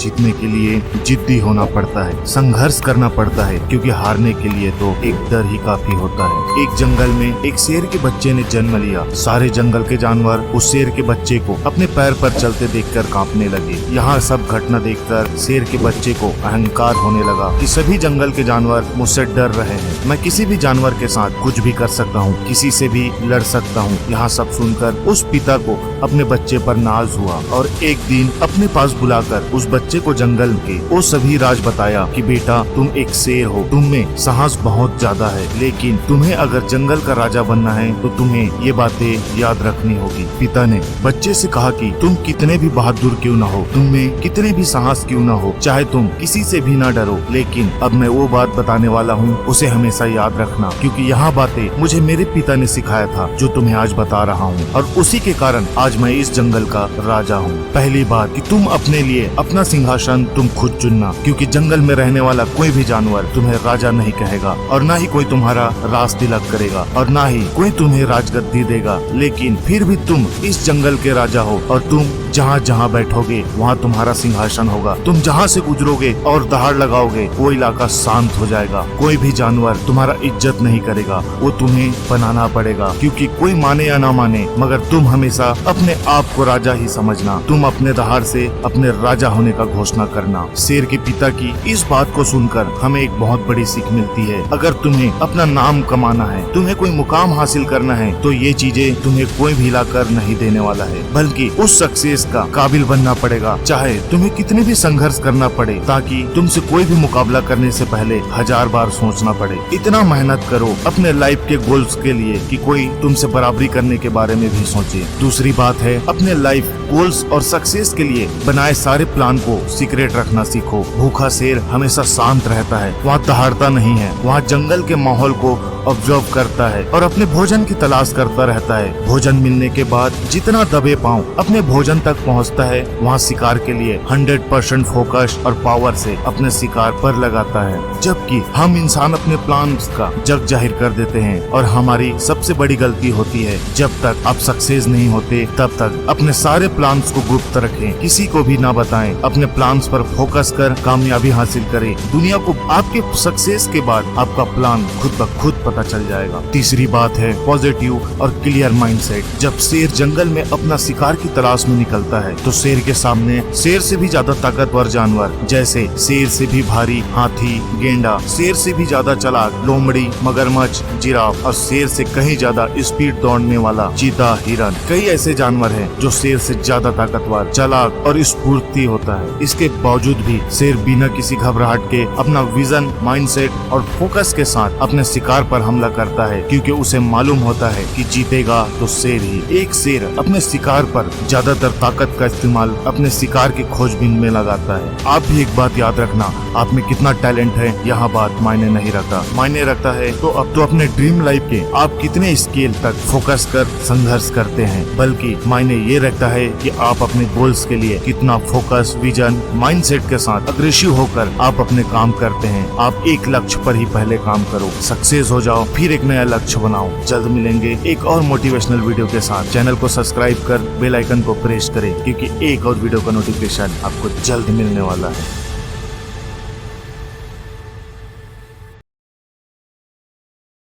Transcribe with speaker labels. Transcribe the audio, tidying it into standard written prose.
Speaker 1: जीतने के लिए जिद्दी होना पड़ता है, संघर्ष करना पड़ता है, क्योंकि हारने के लिए तो एक डर ही काफी होता है। एक जंगल में एक शेर के बच्चे ने जन्म लिया। सारे जंगल के जानवर उस शेर के बच्चे को अपने पैर पर चलते देखकर कांपने लगे। यहाँ सब घटना देखकर शेर के बच्चे को अहंकार होने लगा कि सभी जंगल के जानवर मुझसे डर रहे हैं, मैं किसी भी जानवर के साथ कुछ भी कर सकता हूँ, किसी से भी लड़ सकता हूँ। यहाँ सब सुनकर उस पिता को अपने बच्चे पर नाज हुआ और एक दिन अपने पास बुलाकर उस बच्चे को जंगल के वो सभी राज बताया कि बेटा तुम एक शेर हो, तुम में साहस बहुत ज्यादा है, लेकिन तुम्हें अगर जंगल का राजा बनना है तो तुम्हें ये बातें याद रखनी होगी। पिता ने बच्चे से कहा कि तुम कितने भी बहादुर क्यों न हो, तुम में कितने भी साहस क्यों न हो, चाहे तुम किसी से भी न डरो, लेकिन अब मैं वो बात बताने वाला हूँ उसे हमेशा याद रखना, क्योंकि यहाँ बातें मुझे मेरे पिता ने सिखाया था जो तुम्हें आज बता रहा हूँ, और उसी के कारण आज मैं इस जंगल का राजा हूँ। पहली बात कि तुम अपने लिए अपना सिंहासन तुम खुद चुनना, क्योंकि जंगल में रहने वाला कोई भी जानवर तुम्हें राजा नहीं कहेगा, और न ही कोई तुम्हारा राज तिलक करेगा, और न ही कोई तुम्हें राजगद्दी देगा, लेकिन फिर भी तुम इस जंगल के राजा हो, और तुम जहाँ जहाँ बैठोगे वहाँ तुम्हारा सिंहासन होगा। तुम जहाँ से गुजरोगे और दहाड़ लगाओगे वो इलाका शांत हो जाएगा, कोई भी जानवर तुम्हारा इज्जत नहीं करेगा, वो तुम्हें बनाना पड़ेगा, क्योंकि कोई माने या ना माने मगर तुम हमेशा अपने आप को राजा ही समझना। तुम अपने दहाड़ से अपने राजा होने का घोषणा करना। शेर के पिता की इस बात को सुनकर हमें एक बहुत बड़ी सीख मिलती है। अगर तुम्हें अपना नाम कमाना है, तुम्हें कोई मुकाम हासिल करना है, तो ये चीजें तुम्हें कोई भी लाकर नहीं देने वाला है, बल्कि उस सक्सेस का काबिल बनना पड़ेगा, चाहे तुम्हें कितने भी संघर्ष करना पड़े, ताकि तुमसे कोई भी मुकाबला करने से पहले 1000 बार सोचना पड़े। इतना मेहनत करो अपने लाइफ के गोल्स के लिए कि कोई तुमसे बराबरी करने के बारे में भी सोचे। दूसरी बात है अपने लाइफ गोल्स और सक्सेस के लिए बनाए सारे प्लान को सीक्रेट रखना सीखो। भूखा शेर हमेशा शांत रहता है, वहाँ दहाड़ता नहीं है, वहाँ जंगल के माहौल को ऑब्जर्व करता है और अपने भोजन की तलाश करता रहता है। भोजन मिलने के बाद जितना दबे पांव अपने भोजन तक पहुंचता है, वहां शिकार के लिए 100% फोकस और पावर से अपने शिकार पर लगाता है। जबकि हम इंसान अपने प्लान्स का जग जाहिर कर देते हैं, और हमारी सबसे बड़ी गलती होती है जब तक आप सक्सेस नहीं होते तब तक अपने सारे प्लान्स को गुप्त रखें, किसी को भी ना बताएं, अपने प्लान्स पर फोकस कर कामयाबी हासिल करें। दुनिया को आपके सक्सेस के बाद आपका प्लान खुद ब खुद पता चल जाएगा। तीसरी बात है पॉजिटिव और क्लियर माइंडसेट। जब शेर जंगल में अपना शिकार की तलाश में निकलता है तो शेर के सामने शेर से भी ज्यादा ताकतवर जानवर, जैसे शेर से भी भारी हाथी, गेंडा, शेर से भी ज्यादा चालाक लोमड़ी, मगरमच्छ, जिराफ, और शेर से कहीं ज्यादा स्पीड दौड़ने वाला चीता, हिरन, कई ऐसे जानवर हैं जो शेर से ज्यादा ताकतवर, चालाक और स्फूर्ति होता है। इसके बावजूद भी शेर बिना किसी घबराहट के अपना विजन, माइंडसेट और फोकस के साथ अपने शिकार पर हमला करता है, क्योंकि उसे मालूम होता है कि जीतेगा तो शेर ही। एक शेर अपने शिकार पर ज्यादातर ताकत का इस्तेमाल अपने शिकार की खोजबीन में लगाता है। आप भी एक बात याद रखना, आप में कितना टैलेंट है यहाँ बात मायने नहीं रखता। मायने रखता है तो अब तो अपने ड्रीम लाइफ के आप कितने स्केल तक फोकस कर संघर्ष करते हैं, बल्कि मायने ये रखता है कि आप अपने गोल्स के लिए कितना फोकस, विजन, माइंडसेट के साथ अग्रेसिव होकर आप अपने काम करते हैं। आप एक लक्ष्य पर ही पहले काम करो, सक्सेस हो जाओ, फिर एक नया लक्ष्य बनाओ। जल्द मिलेंगे एक और मोटिवेशनल वीडियो के साथ। चैनल को सब्सक्राइब कर बेल आइकन को प्रेस करें, क्योंकि एक और वीडियो का नोटिफिकेशन आपको जल्द मिलने वाला है।